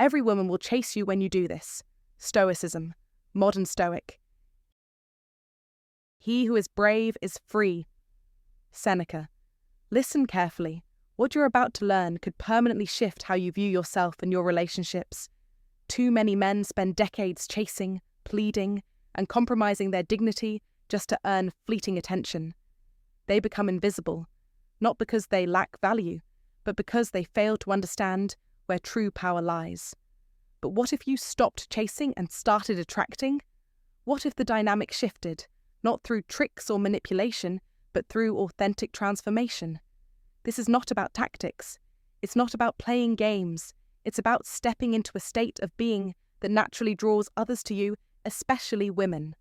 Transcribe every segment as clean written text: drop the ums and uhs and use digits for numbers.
Every woman will chase you when you do this. Stoicism, modern stoic. He who is brave is free. Seneca. Listen carefully. What you're about to learn could permanently shift how you view yourself and your relationships. Too many men spend decades chasing, pleading, and compromising their dignity just to earn fleeting attention. They become invisible, not because they lack value, but because they fail to understand where true power lies. But what if you stopped chasing and started attracting? What if the dynamic shifted, not through tricks or manipulation, but through authentic transformation? This is not about tactics. It's not about playing games. It's about stepping into a state of being that naturally draws others to you, especially women.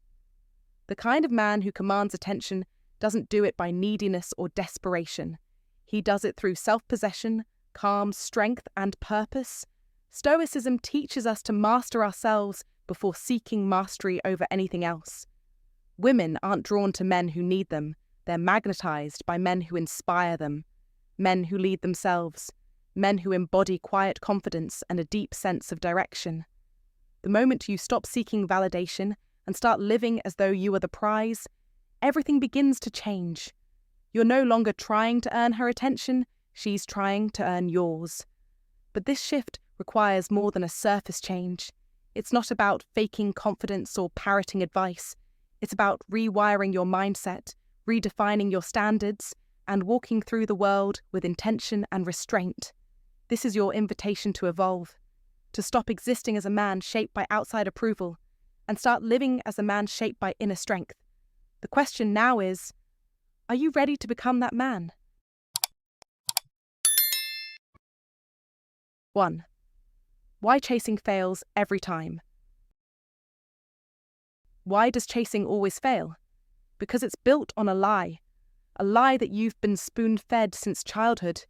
The kind of man who commands attention doesn't do it by neediness or desperation. He does it through self-possession, calm, strength, and purpose. Stoicism teaches us to master ourselves before seeking mastery over anything else. Women aren't drawn to men who need them. They're magnetized by men who inspire them, men who lead themselves, men who embody quiet confidence and a deep sense of direction. The moment you stop seeking validation and start living as though you are the prize, everything begins to change. You're no longer trying to earn her attention, she's trying to earn yours. But this shift requires more than a surface change. It's not about faking confidence or parroting advice. It's about rewiring your mindset, redefining your standards, and walking through the world with intention and restraint. This is your invitation to evolve, to stop existing as a man shaped by outside approval, and start living as a man shaped by inner strength. The question now is, are you ready to become that man? 1. Why chasing fails every time? Why does chasing always fail? Because it's built on a lie that you've been spoon-fed since childhood,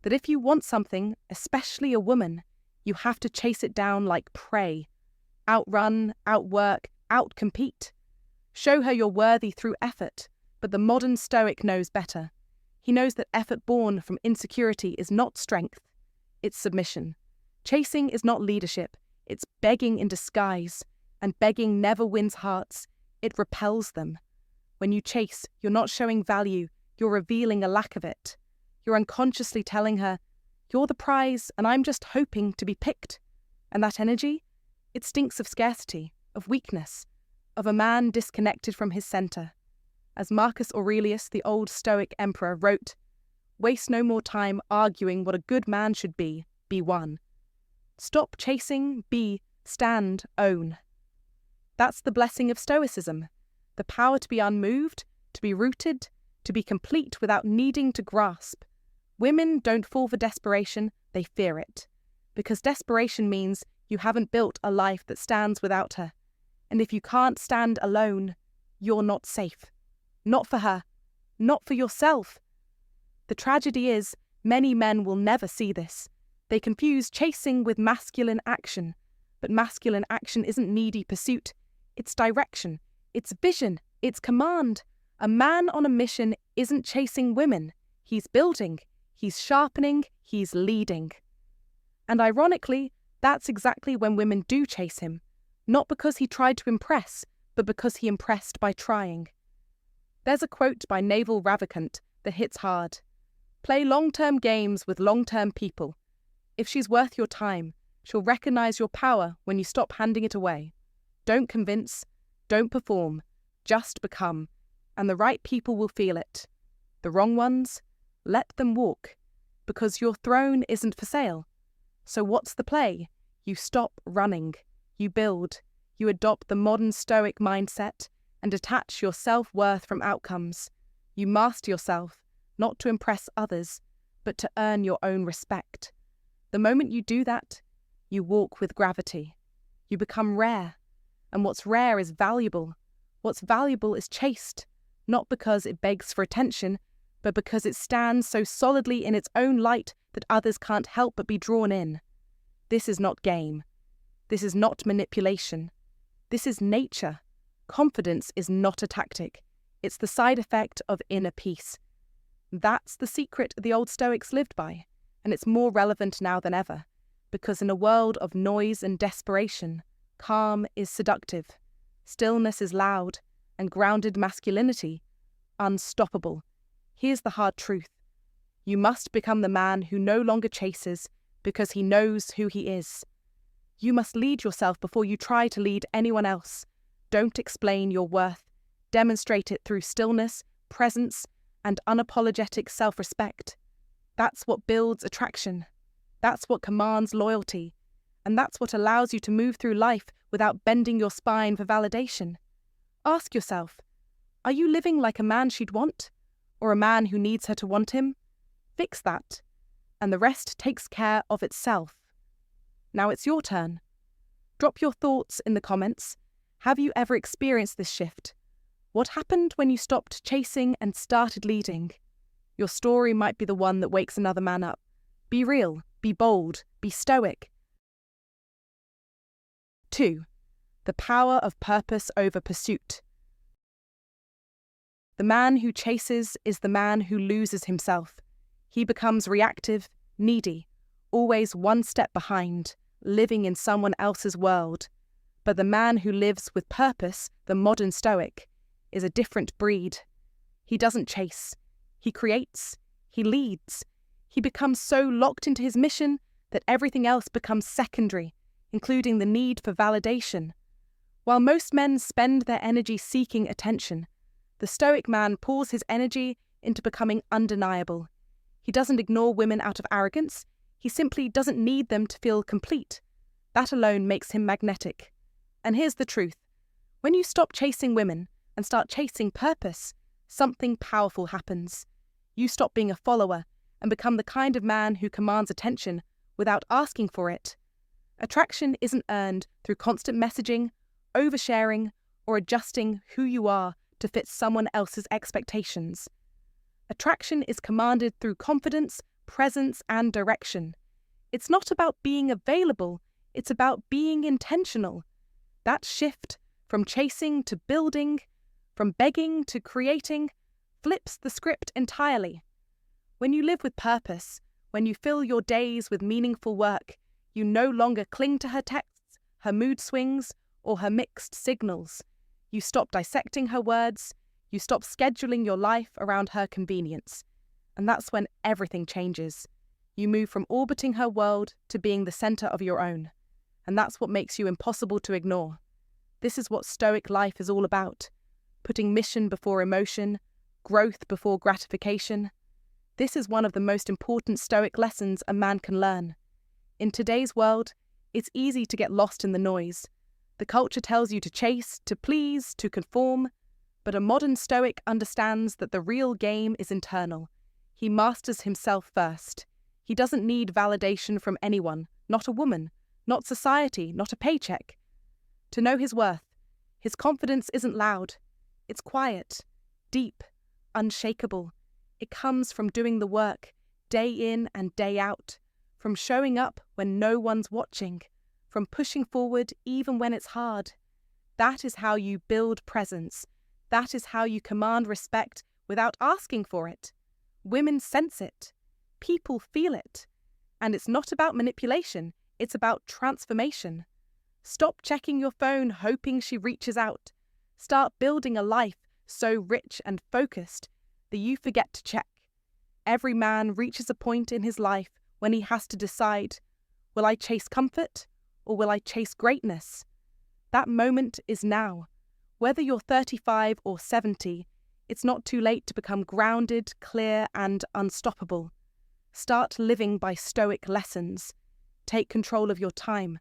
that if you want something, especially a woman, you have to chase it down like prey. Outrun, outwork, outcompete. Show her you're worthy through effort, but the modern Stoic knows better. He knows that effort born from insecurity is not strength, it's submission. Chasing is not leadership, it's begging in disguise, and begging never wins hearts, it repels them. When you chase, you're not showing value, you're revealing a lack of it. You're unconsciously telling her, you're the prize and I'm just hoping to be picked. And that energy? It stinks of scarcity, of weakness, of a man disconnected from his center. As Marcus Aurelius, the old Stoic emperor, wrote, "Waste no more time arguing what a good man should be one. Stop chasing, be, stand, own." That's the blessing of Stoicism, the power to be unmoved, to be rooted, to be complete without needing to grasp. Women don't fall for desperation, they fear it. Because desperation means you haven't built a life that stands without her. And if you can't stand alone, you're not safe. Not for her. Not for yourself. The tragedy is, many men will never see this. They confuse chasing with masculine action. But masculine action isn't needy pursuit. It's direction. It's vision. It's command. A man on a mission isn't chasing women. He's building. He's sharpening. He's leading. And ironically, that's exactly when women do chase him. Not because he tried to impress, but because he impressed by trying. There's a quote by Naval Ravikant that hits hard. Play long-term games with long-term people. If she's worth your time, she'll recognize your power when you stop handing it away. Don't convince, don't perform, just become, and the right people will feel it. The wrong ones, let them walk, because your throne isn't for sale. So what's the play? You stop running, you build, you adopt the modern Stoic mindset and detach your self-worth from outcomes. You master yourself, not to impress others, but to earn your own respect. The moment you do that, you walk with gravity. You become rare. And what's rare is valuable. What's valuable is chaste, not because it begs for attention, but because it stands so solidly in its own light that others can't help but be drawn in. This is not game. This is not manipulation. This is nature. Confidence is not a tactic. It's the side effect of inner peace. That's the secret the old Stoics lived by, and it's more relevant now than ever. because in a world of noise and desperation, calm is seductive, stillness is loud, and grounded masculinity, unstoppable. Here's the hard truth. You must become the man who no longer chases because he knows who he is. You must lead yourself before you try to lead anyone else. Don't explain your worth. Demonstrate it through stillness, presence, and unapologetic self-respect. That's what builds attraction. That's what commands loyalty. And that's what allows you to move through life without bending your spine for validation. Ask yourself, are you living like a man she'd want? Or a man who needs her to want him? Fix that, and the rest takes care of itself. Now it's your turn. Drop your thoughts in the comments. Have you ever experienced this shift? What happened when you stopped chasing and started leading? Your story might be the one that wakes another man up. Be real, be bold, be stoic. 2. The power of purpose over pursuit. The man who chases is the man who loses himself. He becomes reactive, needy, always one step behind, living in someone else's world. But the man who lives with purpose, the modern Stoic, is a different breed. He doesn't chase. He creates. He leads. He becomes so locked into his mission that everything else becomes secondary, including the need for validation. While most men spend their energy seeking attention, the Stoic man pours his energy into becoming undeniable. He doesn't ignore women out of arrogance. He simply doesn't need them to feel complete. That alone makes him magnetic. And here's the truth. When you stop chasing women and start chasing purpose, something powerful happens. You stop being a follower and become the kind of man who commands attention without asking for it. Attraction isn't earned through constant messaging, oversharing, or adjusting who you are to fit someone else's expectations. Attraction is commanded through confidence, presence, and direction. It's not about being available, it's about being intentional. That shift from chasing to building, from begging to creating, flips the script entirely. When you live with purpose, when you fill your days with meaningful work, you no longer cling to her texts, her mood swings, or her mixed signals. You stop dissecting her words, you stop scheduling your life around her convenience. And that's when everything changes. You move from orbiting her world to being the center of your own. And that's what makes you impossible to ignore. This is what Stoic life is all about. Putting mission before emotion, growth before gratification. This is one of the most important Stoic lessons a man can learn. In today's world, it's easy to get lost in the noise. The culture tells you to chase, to please, to conform. But a modern Stoic understands that the real game is internal. He masters himself first. He doesn't need validation from anyone, not a woman, not society, not a paycheck. To know his worth, his confidence isn't loud. It's quiet, deep, unshakable. It comes from doing the work, day in and day out, from showing up when no one's watching, from pushing forward even when it's hard. That is how you build presence. That is how you command respect without asking for it. Women sense it. People feel it. And it's not about manipulation, it's about transformation. Stop checking your phone hoping she reaches out. Start building a life so rich and focused that you forget to check. Every man reaches a point in his life when he has to decide, will I chase comfort or will I chase greatness? That moment is now. Whether you're 35 or 70, it's not too late to become grounded, clear, and unstoppable. Start living by Stoic lessons. Take control of your time.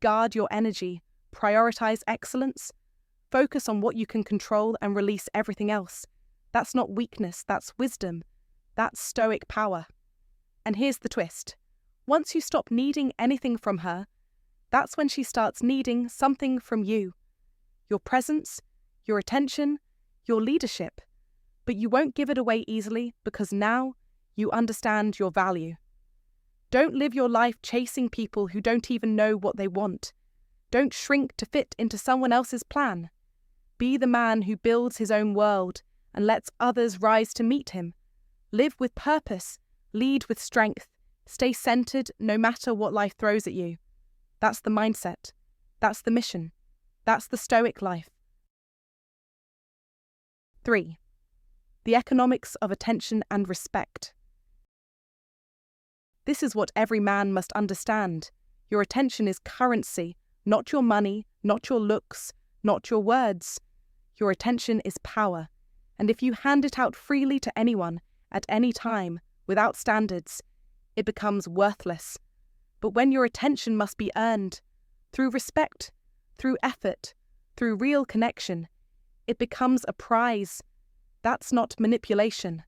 Guard your energy. Prioritize excellence. Focus on what you can control and release everything else. That's not weakness, that's wisdom. That's Stoic power. And here's the twist. Once you stop needing anything from her, that's when she starts needing something from you. Your presence, your attention, your leadership. But you won't give it away easily because now you understand your value. Don't live your life chasing people who don't even know what they want. Don't shrink to fit into someone else's plan. Be the man who builds his own world and lets others rise to meet him. Live with purpose, lead with strength, Stay centered no matter what life throws at you. That's the mindset. That's the mission. That's the Stoic life. 3. The economics of attention and respect. This is what every man must understand. Your attention is currency, not your money, not your looks, not your words. Your attention is power, and if you hand it out freely to anyone, at any time, without standards, it becomes worthless. But when your attention must be earned, through respect, through effort, through real connection, it becomes a prize. That's not manipulation.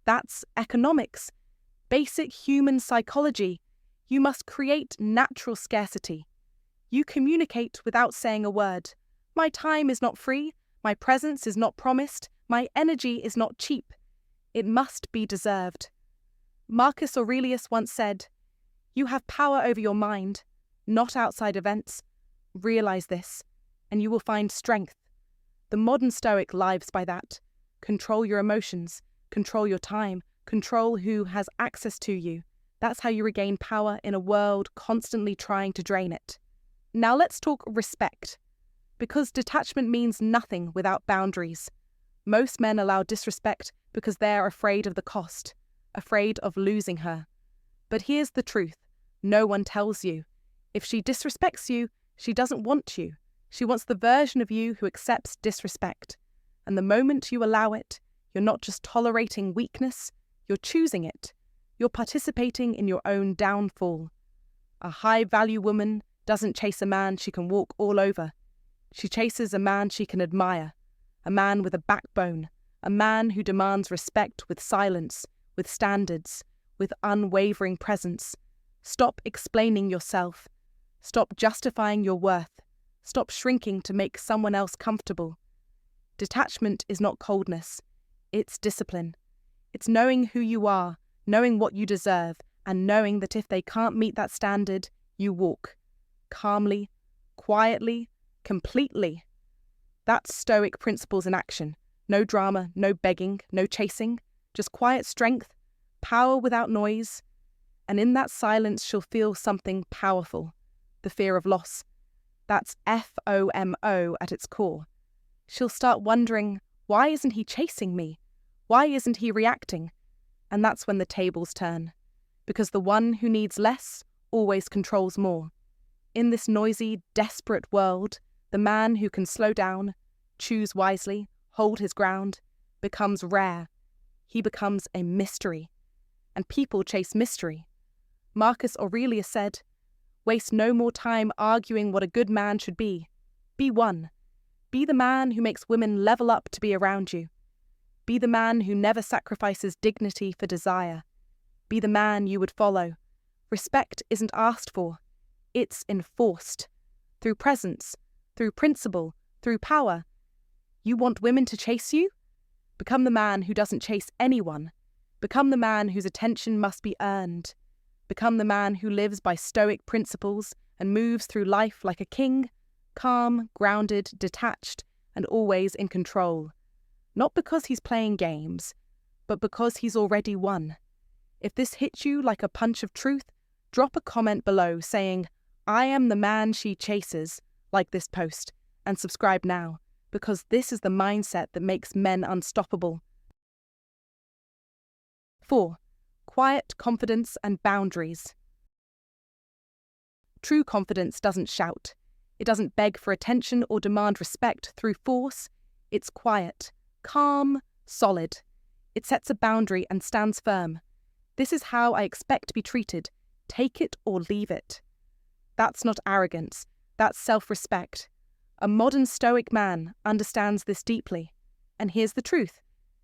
That's economics, basic human psychology. You must create natural scarcity. You communicate without saying a word. My time is not free. My presence is not promised. My energy is not cheap. It must be deserved. Marcus Aurelius once said, "You have power over your mind, not outside events. Realize this, and you will find strength." The modern Stoic lives by that. Control your emotions, control your time, control who has access to you. That's how you regain power in a world constantly trying to drain it. Now let's talk respect. Because detachment means nothing without boundaries. Most men allow disrespect because they're afraid of the cost, afraid of losing her. But here's the truth. No one tells you. If she disrespects you, she doesn't want you. She wants the version of you who accepts disrespect. And the moment you allow it, you're not just tolerating weakness, you're choosing it. You're participating in your own downfall. A high-value woman doesn't chase a man she can walk all over. She chases a man she can admire, a man with a backbone, a man who demands respect with silence, with standards, with unwavering presence. Stop explaining yourself. Stop justifying your worth. Stop shrinking to make someone else comfortable. Detachment is not coldness. It's discipline. It's knowing who you are, knowing what you deserve, and knowing that if they can't meet that standard, you walk. Calmly, quietly, completely. That's Stoic principles in action. No drama, no begging, no chasing. Just quiet strength, power without noise. And in that silence she'll feel something powerful. The fear of loss. That's FOMO at its core. She'll start wondering, why isn't he chasing me? Why isn't he reacting? And that's when the tables turn. Because the one who needs less always controls more. In this noisy, desperate world, the man who can slow down, choose wisely, hold his ground, becomes rare. He becomes a mystery. And people chase mystery. Marcus Aurelius said, "Waste no more time arguing what a good man should be. Be one. Be the man who makes women level up to be around you. Be the man who never sacrifices dignity for desire. Be the man you would follow. Respect isn't asked for. It's enforced. Through presence, through principle, through power. You want women to chase you? Become the man who doesn't chase anyone. Become the man whose attention must be earned. Become the man who lives by Stoic principles and moves through life like a king, calm, grounded, detached, and always in control. Not because he's playing games, but because he's already won. If this hits you like a punch of truth, drop a comment below saying, "I am the man she chases," like this post, and subscribe now, because this is the mindset that makes men unstoppable. 4. Quiet confidence and boundaries. True confidence doesn't shout. It doesn't beg for attention or demand respect through force. It's quiet, calm, solid. It sets a boundary and stands firm. This is how I expect to be treated. Take it or leave it. That's not arrogance. That's self-respect. A modern Stoic man understands this deeply. And here's the truth.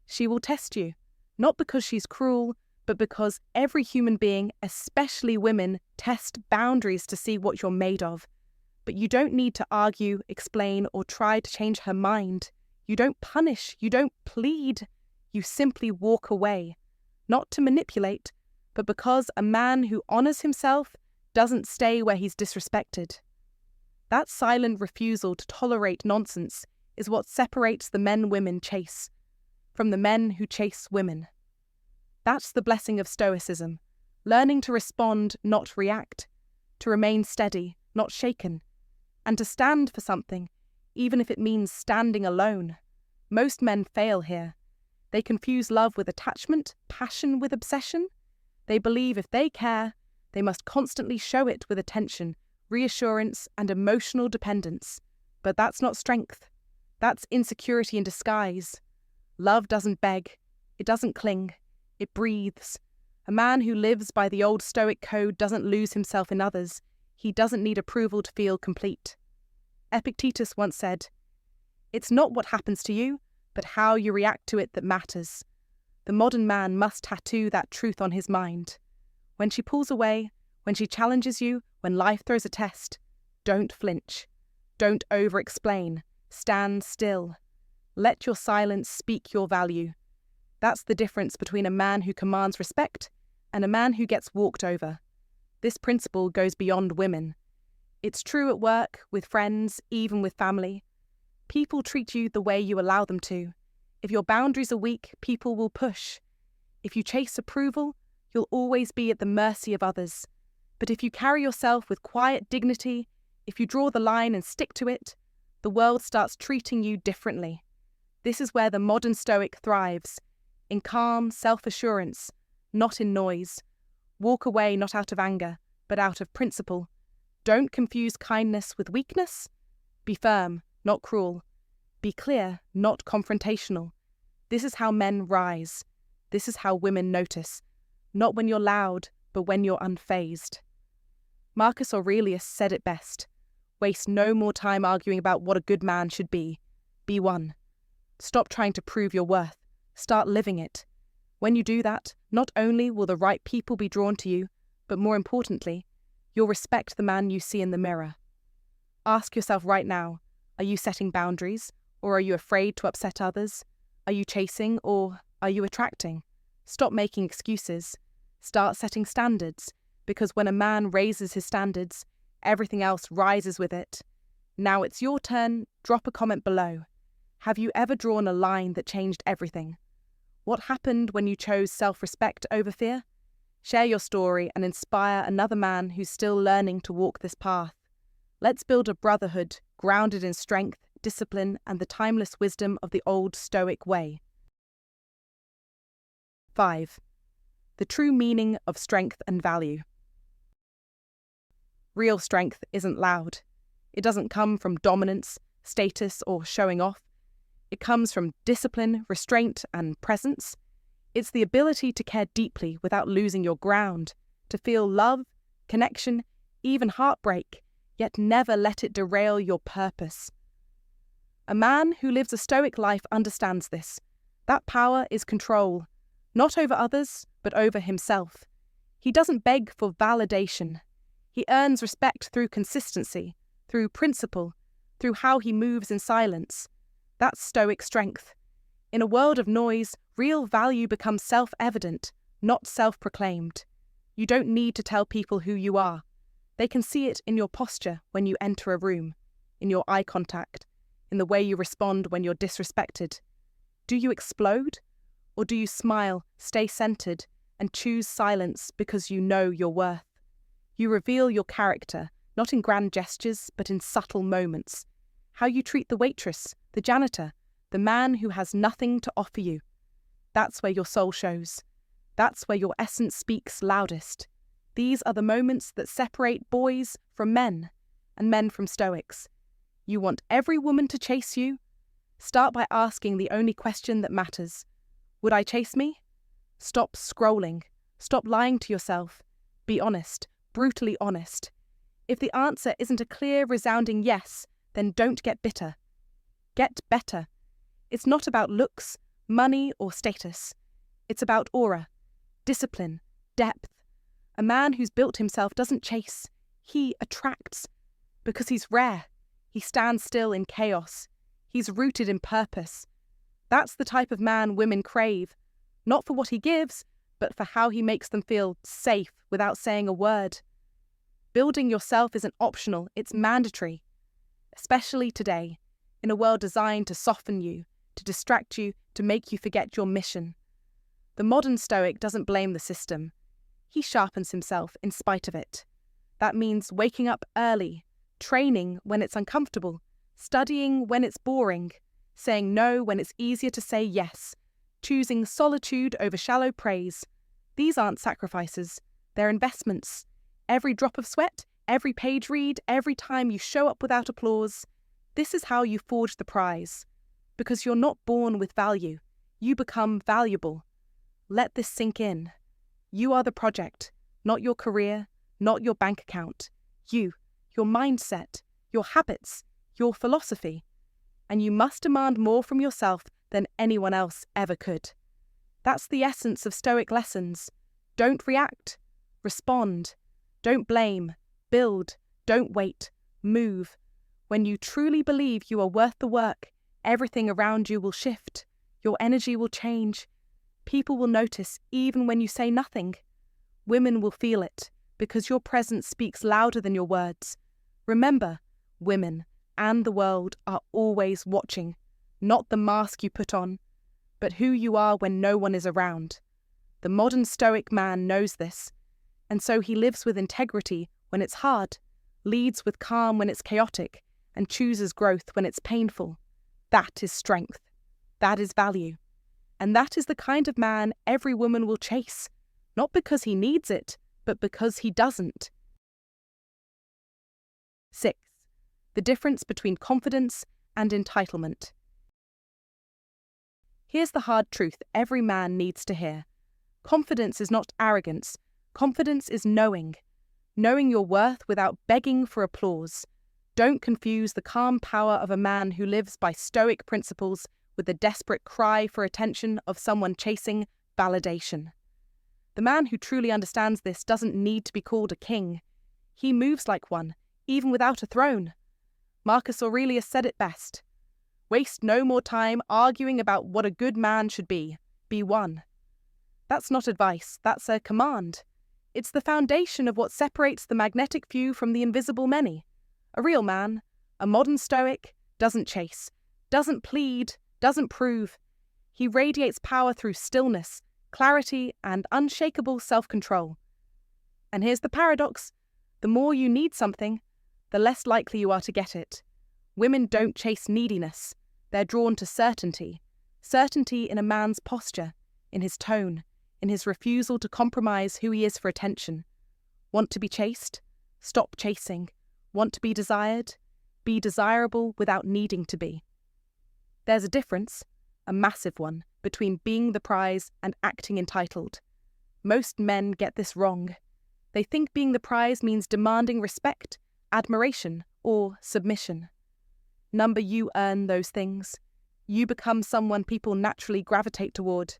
She will test you. Not because she's cruel, but because every human being, especially women, test boundaries to see what you're made of. But you don't need to argue, explain, or try to change her mind. You don't punish, you don't plead. You simply walk away. Not to manipulate, but because a man who honors himself doesn't stay where he's disrespected. That silent refusal to tolerate nonsense is what separates the men women chase from the men who chase women. That's the blessing of Stoicism, learning to respond, not react, to remain steady, not shaken, and to stand for something, even if it means standing alone. Most men fail here. They confuse love with attachment, passion with obsession. They believe if they care, they must constantly show it with attention, reassurance, and emotional dependence. But that's not strength. That's insecurity in disguise. Love doesn't beg. It doesn't cling. It breathes. A man who lives by the old Stoic code doesn't lose himself in others. He doesn't need approval to feel complete. Epictetus once said, "It's not what happens to you, but how you react to it that matters." The modern man must tattoo that truth on his mind. When she pulls away, when she challenges you, when life throws a test, don't flinch. Don't over-explain. Stand still. Let your silence speak your value. That's the difference between a man who commands respect and a man who gets walked over. This principle goes beyond women. It's true at work, with friends, even with family. People treat you the way you allow them to. If your boundaries are weak, people will push. If you chase approval, you'll always be at the mercy of others. But if you carry yourself with quiet dignity, if you draw the line and stick to it, the world starts treating you differently. This is where the modern Stoic thrives, in calm self-assurance, not in noise. Walk away not out of anger, but out of principle. Don't confuse kindness with weakness. Be firm, not cruel. Be clear, not confrontational. This is how men rise. This is how women notice. Not when you're loud, but when you're unfazed. Marcus Aurelius said it best. Waste no more time arguing about what a good man should be. Be one. Stop trying to prove your worth. Start living it. When you do that, not only will the right people be drawn to you, but more importantly, you'll respect the man you see in the mirror. Ask yourself right now, are you setting boundaries, or are you afraid to upset others? Are you chasing, or are you attracting? Stop making excuses. Start setting standards, because when a man raises his standards, everything else rises with it. Now it's your turn. Drop a comment below. Have you ever drawn a line that changed everything? What happened when you chose self-respect over fear? Share your story and inspire another man who's still learning to walk this path. Let's build a brotherhood grounded in strength, discipline, and the timeless wisdom of the old Stoic way. 5. The true meaning of strength and value. Real strength isn't loud. It doesn't come from dominance, status, or showing off. It comes from discipline, restraint, and presence. It's the ability to care deeply without losing your ground, to feel love, connection, even heartbreak, yet never let it derail your purpose. A man who lives a Stoic life understands this. That power is control, not over others, but over himself. He doesn't beg for validation. He earns respect through consistency, through principle, through how he moves in silence. That's Stoic strength. In a world of noise, real value becomes self-evident, not self-proclaimed. You don't need to tell people who you are. They can see it in your posture when you enter a room, in your eye contact, in the way you respond when you're disrespected. Do you explode? Or do you smile, stay centered, and choose silence because you know your worth? You reveal your character, not in grand gestures, but in subtle moments. How you treat the waitress, the janitor, the man who has nothing to offer you. That's where your soul shows. That's where your essence speaks loudest. These are the moments that separate boys from men, and men from Stoics. You want every woman to chase you? Start by asking the only question that matters. Would I chase me? Stop scrolling. Stop lying to yourself. Be honest, brutally honest. If the answer isn't a clear, resounding yes, then don't get bitter. Get better. It's not about looks, money, or status. It's about aura, discipline, depth. A man who's built himself doesn't chase. He attracts. Because he's rare. He stands still in chaos. He's rooted in purpose. That's the type of man women crave, not for what he gives, but for how he makes them feel safe without saying a word. Building yourself isn't optional, it's mandatory. Especially today, in a world designed to soften you, to distract you, to make you forget your mission. The modern Stoic doesn't blame the system. he sharpens himself in spite of it. That means waking up early, training when it's uncomfortable, studying when it's boring, saying no when it's easier to say yes, choosing solitude over shallow praise. These aren't sacrifices, they're investments. Every drop of sweat, every page read, every time you show up without applause. This is how you forge the prize. Because you're not born with value, you become valuable. Let this sink in. You are the project, not your career, not your bank account. You, your mindset, your habits, your philosophy. And you must demand more from yourself than anyone else ever could. That's the essence of Stoic lessons. Don't react. Respond. Don't blame. Build. Don't wait. Move. When you truly believe you are worth the work, everything around you will shift. Your energy will change. People will notice even when you say nothing. Women will feel it because your presence speaks louder than your words. Remember, women and the world are always watching, not the mask you put on, but who you are when no one is around. The modern Stoic man knows this, and so he lives with integrity when it's hard, leads with calm when it's chaotic, and chooses growth when it's painful. That is strength. That is value. And that is the kind of man every woman will chase, not because he needs it, but because he doesn't. 6. The difference between confidence and entitlement. Here's the hard truth every man needs to hear. Confidence is not arrogance. Confidence is knowing. Knowing your worth without begging for applause. Don't confuse the calm power of a man who lives by Stoic principles with the desperate cry for attention of someone chasing validation. The man who truly understands this doesn't need to be called a king. He moves like one, even without a throne. Marcus Aurelius said it best. Waste no more time arguing about what a good man should be. Be one. That's not advice, that's a command. It's the foundation of what separates the magnetic few from the invisible many. A real man, a modern Stoic, doesn't chase, doesn't plead, doesn't prove. He radiates power through stillness, clarity, and unshakable self-control. And here's the paradox. The more you need something, the less likely you are to get it. Women don't chase neediness. They're drawn to certainty. Certainty in a man's posture, in his tone, in his refusal to compromise who he is for attention. Want to be chased? Stop chasing. Want to be desired? Be desirable without needing to be. There's a difference, a massive one, between being the prize and acting entitled. Most men get this wrong. They think being the prize means demanding respect, admiration, or submission. Number, you earn those things. You become someone people naturally gravitate toward.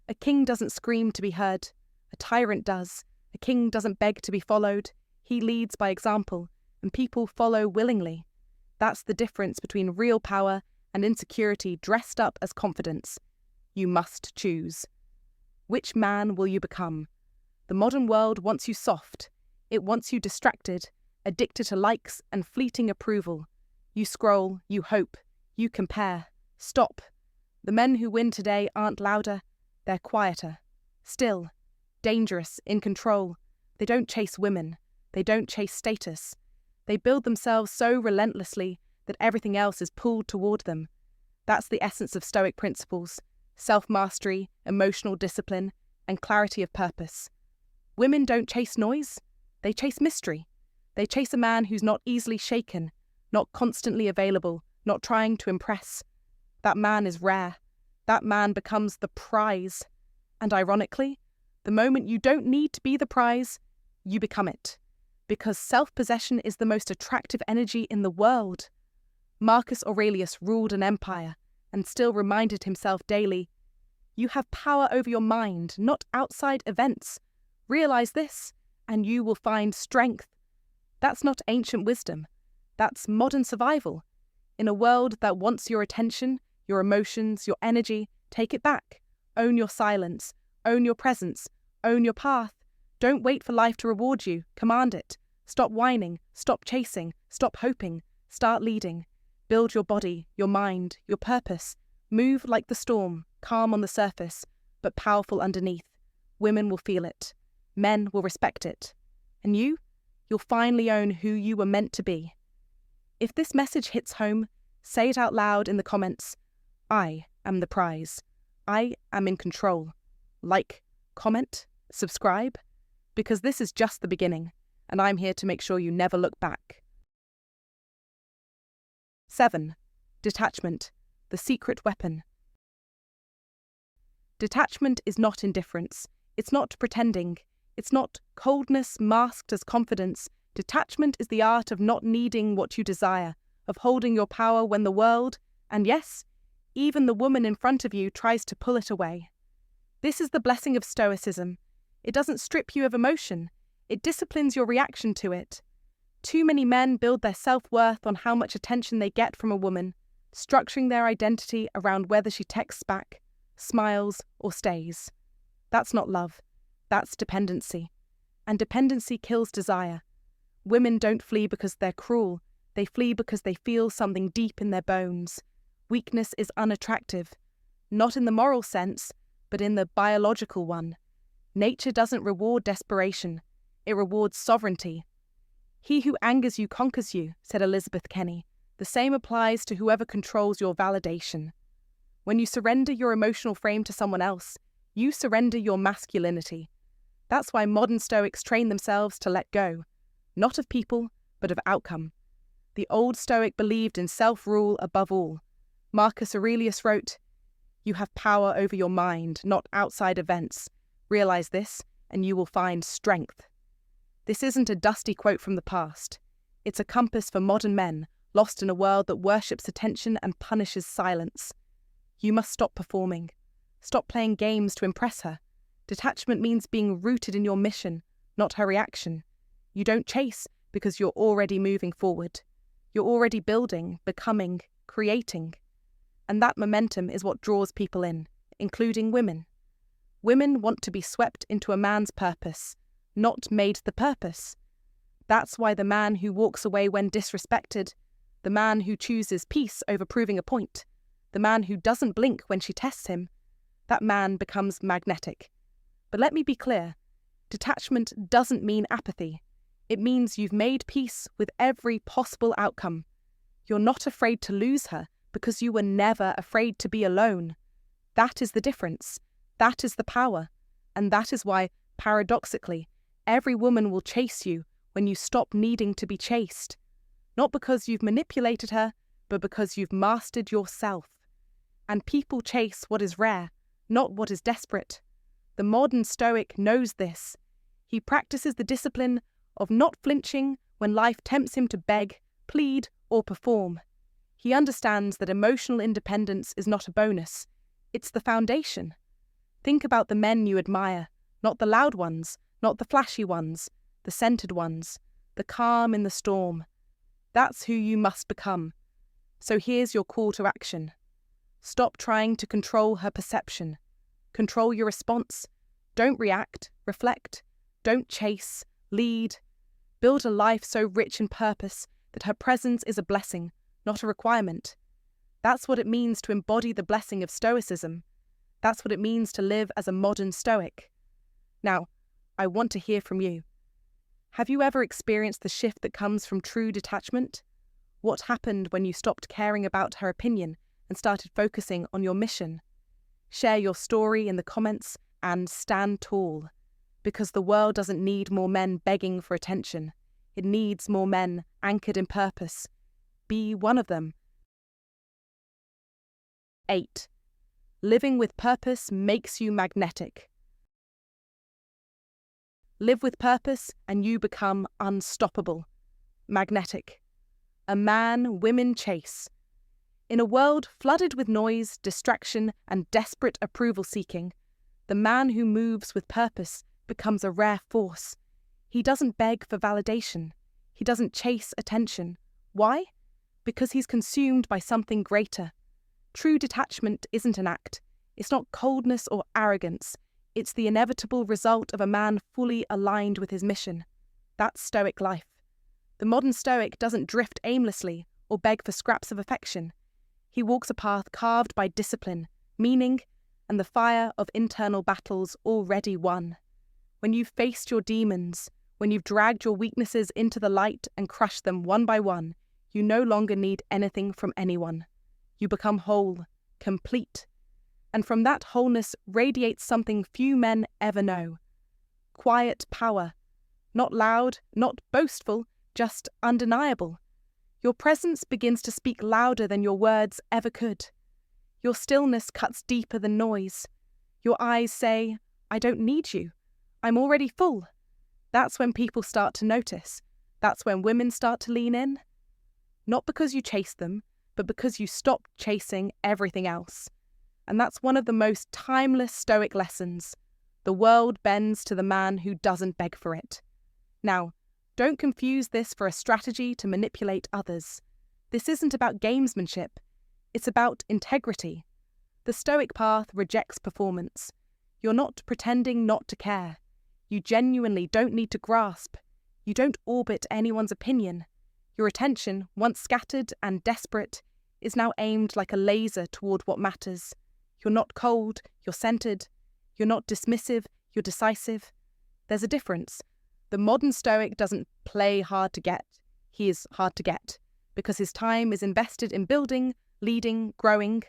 A king doesn't scream to be heard. A tyrant does. A king doesn't beg to be followed. He leads by example, and people follow willingly. That's the difference between real power and insecurity dressed up as confidence. You must choose. Which man will you become? The modern world wants you soft. It wants you distracted, addicted to likes and fleeting approval. You scroll, you hope, you compare. Stop. The men who win today aren't louder, they're quieter. Still, dangerous, in control. They don't chase women. They don't chase status. They build themselves so relentlessly that everything else is pulled toward them. That's the essence of Stoic principles: self-mastery, emotional discipline, and clarity of purpose. Women don't chase noise. They chase mystery. They chase a man who's not easily shaken, not constantly available, not trying to impress. That man is rare. That man becomes the prize. And ironically, the moment you don't need to be the prize, you become it. Because self-possession is the most attractive energy in the world. Marcus Aurelius ruled an empire and still reminded himself daily, you have power over your mind, not outside events. Realize this, and you will find strength. That's not ancient wisdom. That's modern survival. In a world that wants your attention, your emotions, your energy, take it back. Own your silence. Own your presence. Own your path. Don't wait for life to reward you. Command it. Stop whining. Stop chasing. Stop hoping. Start leading. Build your body, your mind, your purpose. Move like the storm, calm on the surface, but powerful underneath. Women will feel it. Men will respect it. And you'll finally own who you were meant to be. If this message hits home, say it out loud in the comments. I am the prize. I am in control. Like, comment, subscribe, because this is just the beginning, and I'm here to make sure you never look back. 7. Detachment, the secret weapon. Detachment is not indifference. It's not pretending. It's not coldness masked as confidence. Detachment is the art of not needing what you desire, of holding your power when the world, and yes, even the woman in front of you, tries to pull it away. This is the blessing of Stoicism. It doesn't strip you of emotion. It disciplines your reaction to it. Too many men build their self-worth on how much attention they get from a woman, structuring their identity around whether she texts back, smiles, or stays. That's not love. That's dependency. And dependency kills desire. Women don't flee because they're cruel. They flee because they feel something deep in their bones. Weakness is unattractive. Not in the moral sense, but in the biological one. Nature doesn't reward desperation. It rewards sovereignty. He who angers you conquers you, said Elizabeth Kenny. The same applies to whoever controls your validation. When you surrender your emotional frame to someone else, you surrender your masculinity. That's why modern Stoics train themselves to let go, not of people, but of outcome. The old Stoic believed in self-rule above all. Marcus Aurelius wrote, "You have power over your mind, not outside events. Realize this, and you will find strength." This isn't a dusty quote from the past. It's a compass for modern men, lost in a world that worships attention and punishes silence. You must stop performing. Stop playing games to impress her. Detachment means being rooted in your mission, not her reaction. You don't chase because you're already moving forward. You're already building, becoming, creating. And that momentum is what draws people in, including women. Women want to be swept into a man's purpose, not made the purpose. That's why the man who walks away when disrespected, the man who chooses peace over proving a point, the man who doesn't blink when she tests him, that man becomes magnetic. But let me be clear, detachment doesn't mean apathy. It means you've made peace with every possible outcome. You're not afraid to lose her because you were never afraid to be alone. That is the difference. That is the power. And that is why, paradoxically, every woman will chase you when you stop needing to be chased. Not because you've manipulated her, but because you've mastered yourself. And people chase what is rare, not what is desperate. The modern Stoic knows this. He practices the discipline of not flinching when life tempts him to beg, plead, or perform. He understands that emotional independence is not a bonus. It's the foundation. Think about the men you admire, not the loud ones, not the flashy ones, the centered ones, the calm in the storm. That's who you must become. So here's your call to action. Stop trying to control her perception. Control your response. Don't react, reflect. Don't chase, lead. Build a life so rich in purpose that her presence is a blessing, not a requirement. That's what it means to embody the blessing of Stoicism. That's what it means to live as a modern Stoic. Now, I want to hear from you. Have you ever experienced the shift that comes from true detachment? What happened when you stopped caring about her opinion and started focusing on your mission? Share your story in the comments and stand tall, because the world doesn't need more men begging for attention. It needs more men anchored in purpose. Be one of them. 8. Living with purpose makes you magnetic. Live with purpose and you become unstoppable. Magnetic. A man women chase. In a world flooded with noise, distraction, and desperate approval-seeking, the man who moves with purpose becomes a rare force. He doesn't beg for validation. He doesn't chase attention. Why? Because he's consumed by something greater. True detachment isn't an act. It's not coldness or arrogance. It's the inevitable result of a man fully aligned with his mission. That's Stoic life. The modern Stoic doesn't drift aimlessly or beg for scraps of affection. He walks a path carved by discipline, meaning, and the fire of internal battles already won. when you've faced your demons, when you've dragged your weaknesses into the light and crushed them one by one, you no longer need anything from anyone. You become whole, complete. And from that wholeness radiates something few men ever know. Quiet power. Not loud, not boastful, just undeniable. Your presence begins to speak louder than your words ever could. Your stillness cuts deeper than noise. Your eyes say, I don't need you. I'm already full. That's when people start to notice. That's when women start to lean in. Not because you chase them, but because you stop chasing everything else. And that's one of the most timeless Stoic lessons. The world bends to the man who doesn't beg for it. Now, don't confuse this for a strategy to manipulate others. This isn't about gamesmanship. It's about integrity. The Stoic path rejects performance. You're not pretending not to care. You genuinely don't need to grasp. You don't orbit anyone's opinion. Your attention, once scattered and desperate, is now aimed like a laser toward what matters. You're not cold, you're centered. You're not dismissive, you're decisive. There's a difference. The modern Stoic doesn't play hard to get. He is hard to get, because his time is invested in building, leading, growing.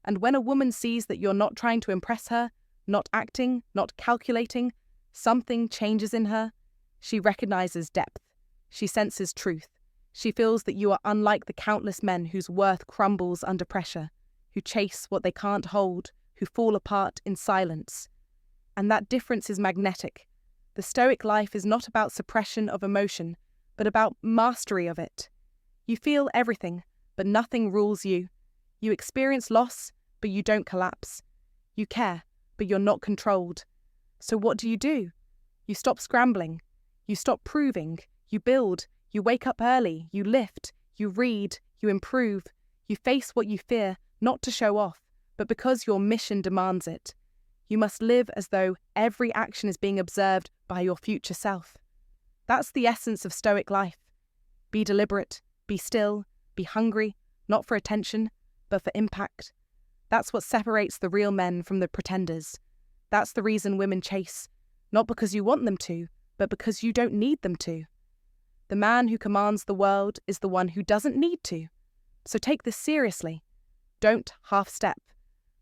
And when a woman sees that you're not trying to impress her, not acting, not calculating, something changes in her. She recognizes depth. She senses truth. She feels that you are unlike the countless men whose worth crumbles under pressure, who chase what they can't hold, who fall apart in silence. And that difference is magnetic. The Stoic life is not about suppression of emotion, but about mastery of it. You feel everything, but nothing rules you. You experience loss, but you don't collapse. You care, but you're not controlled. So what do? You stop scrambling. You stop proving. You build. You wake up early. You lift. You read. You improve. You face what you fear, not to show off, but because your mission demands it. You must live as though every action is being observed by your future self. That's the essence of Stoic life. Be deliberate, be still, be hungry, not for attention, but for impact. That's what separates the real men from the pretenders. That's the reason women chase, not because you want them to, but because you don't need them to. The man who commands the world is the one who doesn't need to. So take this seriously. Don't half-step.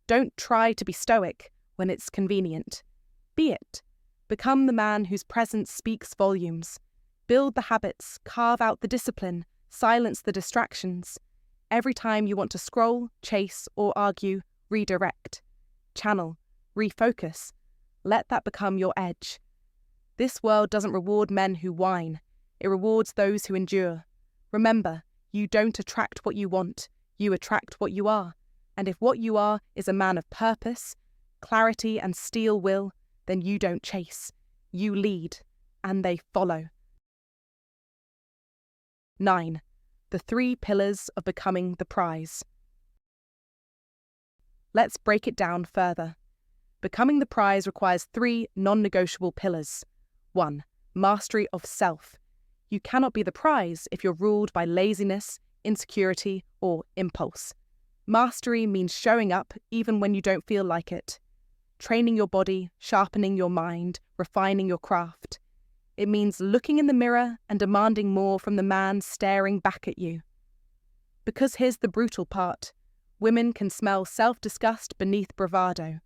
Don't try to be Stoic when it's convenient. Be it. Become the man whose presence speaks volumes. Build the habits, carve out the discipline, silence the distractions. Every time you want to scroll, chase, or argue, redirect. Channel. Refocus. Let that become your edge. This world doesn't reward men who whine. It rewards those who endure. Remember, you don't attract what you want. You attract what you are. And if what you are is a man of purpose, clarity and steel will, then you don't chase. You lead, and they follow. 9. The 3 pillars of becoming the prize. Let's break it down further. Becoming the prize requires 3 non-negotiable pillars. 1. Mastery of self. You cannot be the prize if you're ruled by laziness, insecurity, or impulse. Mastery means showing up even when you don't feel like it. Training your body, sharpening your mind, refining your craft. It means looking in the mirror and demanding more from the man staring back at you. Because here's the brutal part. Women can smell self-disgust beneath bravado.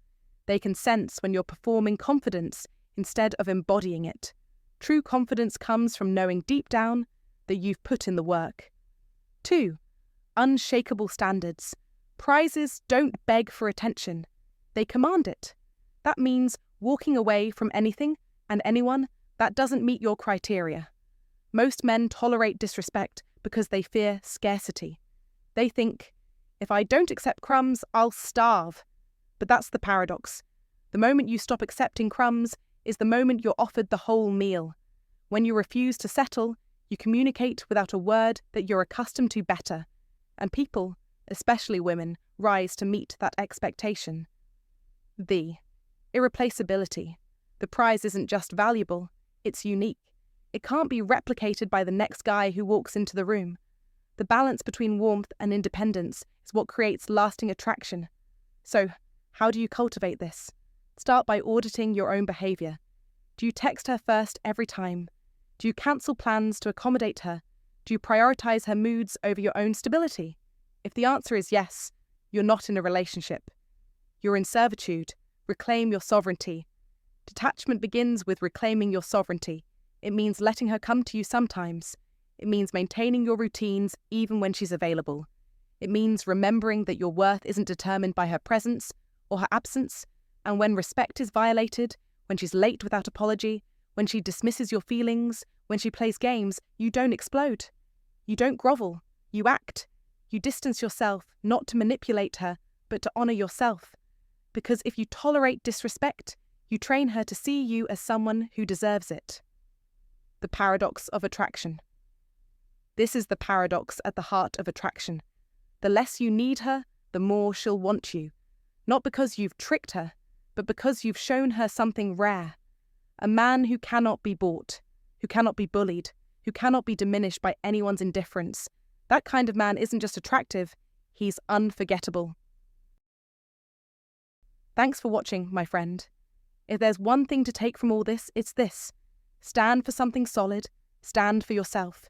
They can sense when you're performing confidence instead of embodying it. True confidence comes from knowing deep down that you've put in the work. 2. Unshakable standards. Prizes don't beg for attention. They command it. That means walking away from anything and anyone that doesn't meet your criteria. Most men tolerate disrespect because they fear scarcity. They think, if I don't accept crumbs, I'll starve. But that's the paradox. The moment you stop accepting crumbs is the moment you're offered the whole meal. When you refuse to settle, you communicate without a word that you're accustomed to better. And people, especially women, rise to meet that expectation. The irreplaceability. The prize isn't just valuable, it's unique. It can't be replicated by the next guy who walks into the room. The balance between warmth and independence is what creates lasting attraction. So, how do you cultivate this? Start by auditing your own behaviour. Do you text her first every time? Do you cancel plans to accommodate her? Do you prioritize her moods over your own stability? If the answer is yes, you're not in a relationship. You're in servitude. Reclaim your sovereignty. Detachment begins with reclaiming your sovereignty. It means letting her come to you sometimes. It means maintaining your routines even when she's available. It means remembering that your worth isn't determined by her presence or her absence, and when respect is violated, when she's late without apology, when she dismisses your feelings, when she plays games, you don't explode. You don't grovel. You act. You distance yourself, not to manipulate her, but to honor yourself. Because if you tolerate disrespect, you train her to see you as someone who deserves it. The paradox of attraction. This is the paradox at the heart of attraction. The less you need her, the more she'll want you. Not because you've tricked her, but because you've shown her something rare. A man who cannot be bought, who cannot be bullied, who cannot be diminished by anyone's indifference. That kind of man isn't just attractive, he's unforgettable. Thanks for watching, my friend. If there's one thing to take from all this, it's this. Stand for something solid. Stand for yourself.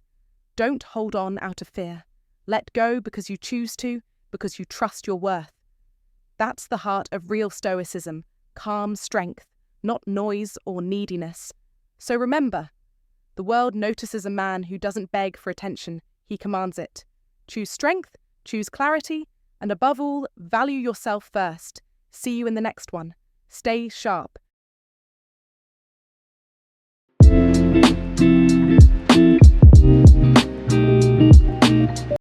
Don't hold on out of fear. Let go because you choose to, because you trust your worth. That's the heart of real Stoicism, calm strength, not noise or neediness. So remember, the world notices a man who doesn't beg for attention, he commands it. Choose strength, choose clarity, and above all, value yourself first. See you in the next one. Stay sharp.